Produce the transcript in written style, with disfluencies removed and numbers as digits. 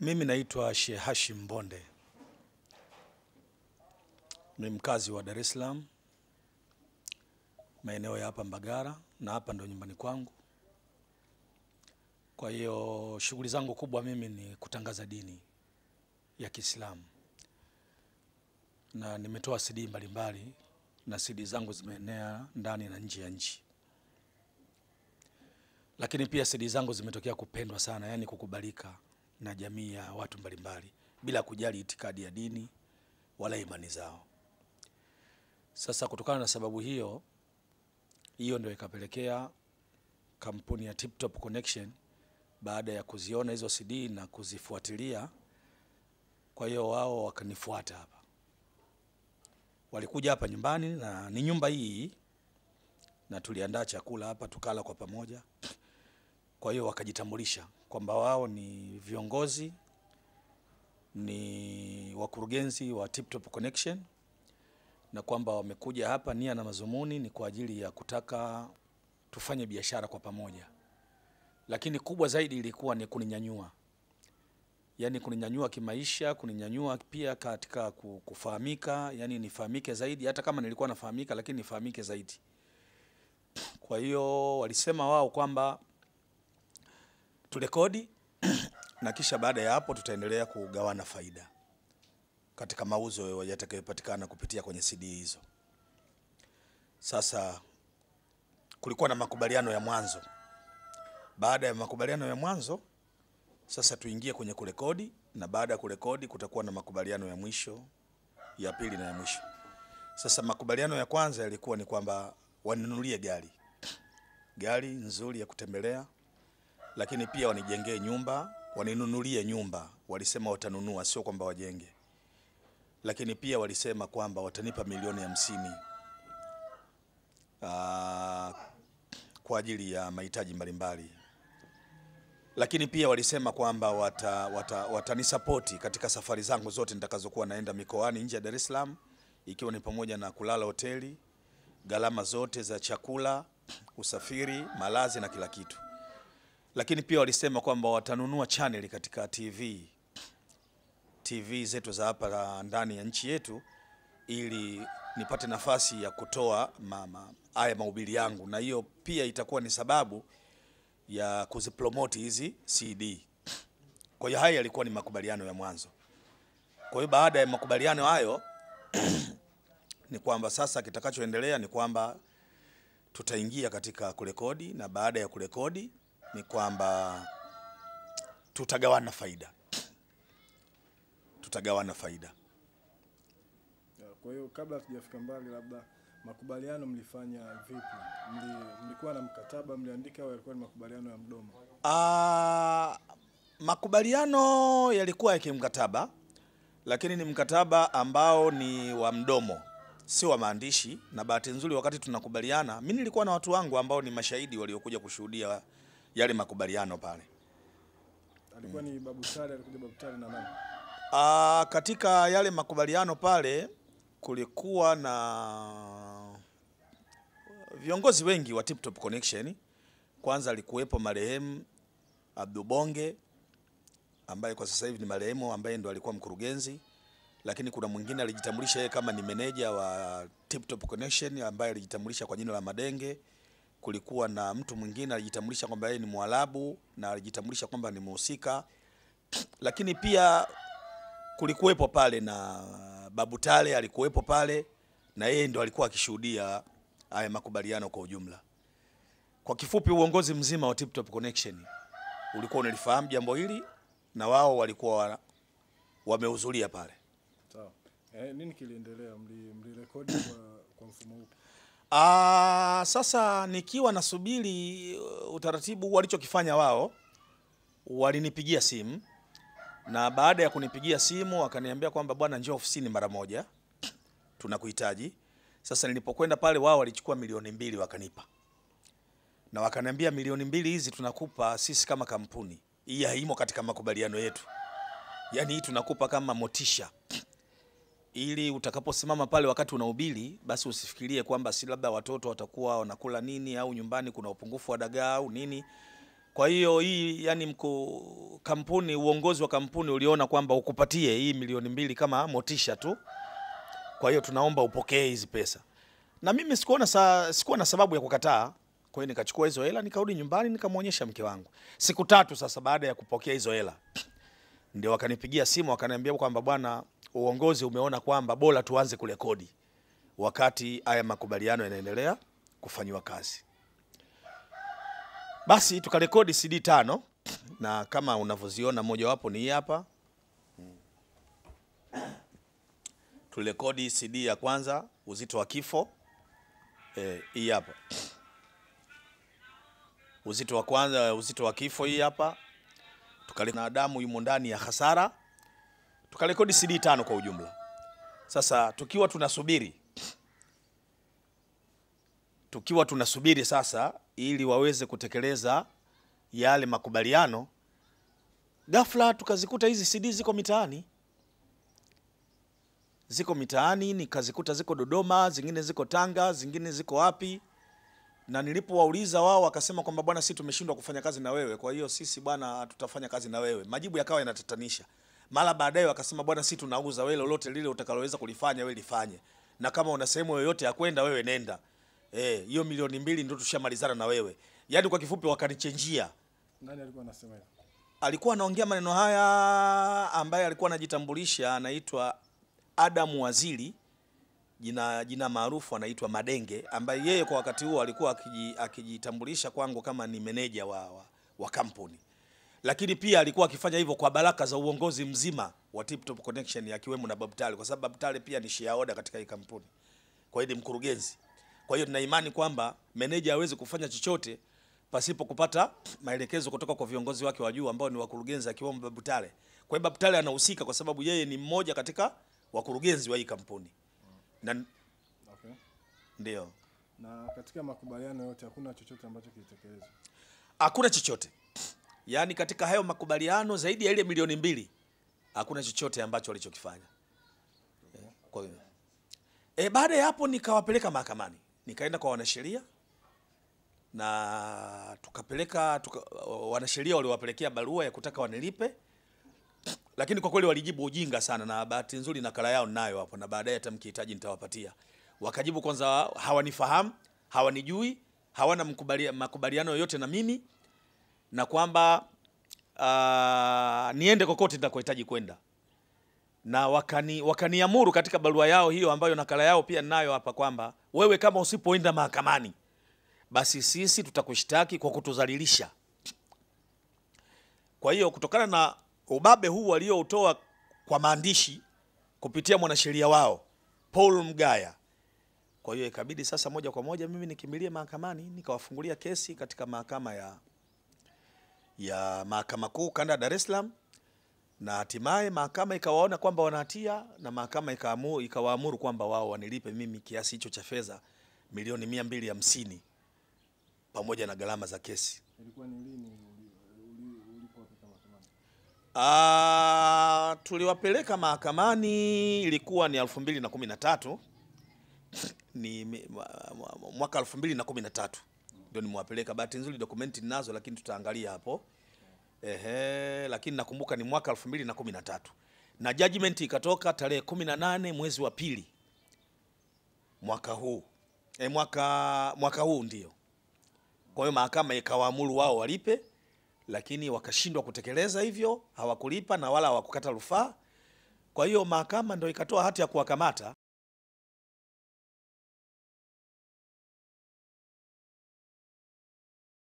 Mimi naitwa Sheikh Hashim Mbonde. Ni mkazi wa Dar es Salaam, maeneo ya hapa Mbagara, na hapa ndo nyumbani kwangu. Kwa hiyo shughuli zangu kubwa mimi ni kutangaza dini ya Kiislamu. Na nimetoa CD mbalimbali na CD zangu zimeenea ndani na nje ya nchi. Lakini pia CD zangu zimetokea kupendwa sana, yani kukubalika na jamii ya watu mbalimbali bila kujali itikadi ya dini wala imani zao. Sasa kutokana na sababu hiyo ndio ikapelekea kampuni ya Tip Top Connection, baada ya kuziona hizo CD na kuzifuatilia, kwa hiyo wao wakanifuata hapa. Walikuja hapa nyumbani, na ni nyumba hii, na tuliandaa chakula hapa tukala kwa pamoja. Kwa hiyo wakajitambulisha kwamba wao ni viongozi, ni wakurugenzi wa Tip Top Connection, na kwamba wamekuja hapa nia na mazumuni ni kwa ajili ya kutaka tufanye biashara kwa pamoja. Lakini kubwa zaidi ilikuwa ni kuninyanyua. Yani kuninyanyua kimaisha, kuninyanyua pia katika kufahamika, yani nifahamike zaidi, hata kama nilikuwa nafahamika lakini nifahamike zaidi. Kwa hiyo walisema wao kwamba turekodi na kisha baada ya hapo tutaendelea kugawana faida katika mauzo yatakayopatikana kupitia kwenye CD hizo. Sasa kulikuwa na makubaliano ya mwanzo. Baada ya makubaliano ya mwanzo, sasa tuingie kwenye kurekodi, na baada ya kurekodi kutakuwa na makubaliano ya mwisho, ya pili na ya mwisho. Sasa makubaliano ya kwanza yalikuwa ni kwamba waninunulie gari nzuri ya kutembelea, lakini pia wanijengee nyumba, waninunulie nyumba. Walisema watanunua, sio kwamba wajenge. Lakini pia walisema kwamba watanipa milioni 50 kwa ajili ya mahitaji mbalimbali. Lakini pia walisema kwamba watanisapoti katika safari zangu zote nitakazokuwa naenda mikoani nje ya Dar es Salaam, ikiwa ni pamoja na kulala hoteli, gharama zote za chakula, usafiri, malazi na kila kitu. Lakini pia walisema kwamba watanunua channel katika TV zetu za hapa ndani ya nchi yetu, ili nipate nafasi ya kutoa haya mahubiri yangu, na hiyo pia itakuwa ni sababu ya kuzipromote hizi CD. Kwa hiyo haya yalikuwa ni makubaliano ya mwanzo. Kwa hiyo baada ya makubaliano hayo ni kwamba sasa kitakachoendelea ni kwamba tutaingia katika kurekodi, na baada ya kurekodi ni kwamba tutagawana faida. Kwa hiyo kabla tujafika mbali, labda makubaliano mlifanya vipi? Mlikuwa na mkataba mliandika au yalikuwa ni makubaliano ya mdomo? Makubaliano yalikuwa ya kimkataba, lakini ni mkataba ambao ni wa mdomo, si wa maandishi. Na bahati nzuri wakati tunakubaliana, mimi nilikuwa na watu wangu ambao ni mashahidi waliokuja kushuhudia yale makubaliano pale. Alikuwa ni Babu Tale, alikuja Babu Tale na nani? Katika yale makubaliano pale kulikuwa na viongozi wengi wa Tip Top Connection. Kwanza alikuwepo marehemu Abdul Bonge, ambaye kwa sasa hivi ni marehemu, ambaye ndo alikuwa mkurugenzi. Lakini kuna mwingine alijitambulisha yeye kama ni meneja wa Tip Top Connection, ambaye alijitambulisha kwa jina la Madenge. Kulikuwa na mtu mwingine alijitambulisha kwamba yeye ni Mwarabu na alijitambulisha kwamba ni mhusika. Lakini pia kulikuwepo pale na Babu Tale, alikuwepo pale, na yeye ndo alikuwa akishuhudia haya makubaliano kwa ujumla. Kwa kifupi, uongozi mzima wa Tip Top Connection ulikuwa unalifahamu jambo hili, na wao walikuwa wamehudhuria pale. Sawa. Nini kiliendelea? Mlirekodi kwa mfumo upi? Sasa nikiwa nasubiri utaratibu, walichokifanya wao, walinipigia simu, na baada ya kunipigia simu wakaniambia kwamba bwana, njoo ofisini mara moja, tunakuhitaji. Sasa nilipokwenda pale, wao walichukua milioni 2 wakanipa, na wakaniambia milioni 2 hizi tunakupa sisi kama kampuni, hii haimo katika makubaliano yetu, yani hii tunakupa kama motisha, ili utakaposimama pale wakati unahubiri, basi usifikirie kwamba si labda watoto watakuwa wanakula nini, au nyumbani kuna upungufu wa dagaa au nini. Kwa hiyo hii yani kampuni, uongozi wa kampuni uliona kwamba ukupatie hii milioni 2 kama motisha tu. Kwa hiyo tunaomba upokee hizi pesa. Na mimi sikuwa na sababu ya kukataa. Kwa hiyo nikachukua hizo hela, nikarudi nyumbani, nikamwonyesha mke wangu. Siku 3 sasa baada ya kupokea hizo hela, ndio wakanipigia simu wakaniambia kwamba bwana, uongozi umeona kwamba bora tuanze kurekodi wakati haya makubaliano yanaendelea kufanywa kazi. Basi tukarekodi CD 5 na kama unavyoziona moja wapo ni hii hapa. Tulirekodi CD ya kwanza, uzito wa kifo. Hii hapa. Uzito wa kwanza, uzito wa kifo hii hapa. Tukarekodi na damu yumo ndani ya hasara. Tukarekodi CD 5 kwa ujumla. Sasa tukiwa tunasubiri sasa ili waweze kutekeleza yale makubaliano, ghafla tukazikuta hizi CD ziko mitaani. Nikazikuta ziko Dodoma, zingine ziko Tanga, zingine ziko wapi. Na nilipowauliza wao wakasema kwamba bwana, sisi tumeshindwa kufanya kazi na wewe, kwa hiyo sisi bwana tutafanya kazi na wewe. Majibu yakawa yanatatanisha. Mara baadaye wakasema bwana, sisi tunauza wewe, lolote lile utakaloweza kulifanya wewe lifanye. Na kama una sehemu yoyote ya kwenda wewe nenda. Hiyo milioni 2 ndio tushamalizana na wewe. Yaani kwa kifupi wakanichenjia. Nani alikuwa anasema hivyo? Alikuwa anaongea maneno haya ambaye alikuwa anajitambulisha, anaitwa Adam Waziri, jina maarufu anaitwa Madenge, ambaye yeye kwa wakati huo alikuwa akijitambulisha kwangu kama ni meneja wa kampuni. Lakini pia alikuwa akifanya hivyo kwa baraka za uongozi mzima wa Tip Top Connection, akiwemo na Babtale, kwa sababu Babtale pia ni shareholder katika hii kampuni. Kwa hiyo ni mkurugenzi. Kwa hiyo tuna imani kwamba meneja hawezi kufanya chochote pasipo kupata maelekezo kutoka kwa viongozi wake wa juu ambao ni wakurugenzi, akiwemo Babtale. Kwa hiyo Babtale anahusika kwa sababu yeye ni mmoja katika wakurugenzi wa hii kampuni. Okay. Ndio. Na katika makubaliano yote hakuna chochote ambacho kilitekelezwa? Hakuna chochote. Yaani katika hayo makubaliano zaidi ya ile milioni 2 hakuna chochote ambacho walichokifanya. Okay. Kwa hiyo baada ya hapo nikawapeleka mahakamani. Nikaenda kwa wanasheria na wanasheria waliwapelekea barua ya kutaka wanilipe. Lakini kwa kweli walijibu ujinga sana, na bahati nzuri nakala yao nayo hapo, na baadaye hata mkihitaji nitawapatia. Wakajibu kwanza hawanifahamu, hawanijui, hawana makubaliano yoyote na mimi, na kwamba niende kokote nitakohitaji kwenda. Na wakaniamuru katika barua yao hiyo ambayo nakala yao pia ninayo hapa kwamba wewe kama usipoenda mahakamani basi sisi tutakushtaki kwa kutudhalilisha. Kwa hiyo kutokana na ubabe huu walioutoa kwa maandishi kupitia mwanasheria wao Paul Mgaya, kwa hiyo ikabidi sasa moja kwa moja mimi nikimbilie mahakamani, nikawafungulia kesi katika mahakama ya Mahakama Kuu Kanda ya Dar es Salaam, na hatimaye mahakama ikawaona kwamba wana hatia, na mahakama ikawaamuru kwamba wao wanilipe mimi kiasi hicho cha fedha milioni 250 pamoja na gharama za kesi. Ilikuwa ni lini ulipowapeleka mahakamani? Tuliwapeleka mahakamani ilikuwa ni 2013. Ni mwaka 2013 ndio nimewapeleka. Bahati nzuri dokumenti ninazo, lakini tutaangalia hapo. Lakini nakumbuka ni mwaka 2013. Na judgment ikatoka tarehe 18 mwezi wa pili mwaka huu. Mwaka huu ndio. Kwa hiyo mahakama ikawaamuru wao walipe, lakini wakashindwa kutekeleza hivyo, hawakulipa na wala hawakukata rufaa. Kwa hiyo mahakama ndio ikatoa hati ya kuwakamata.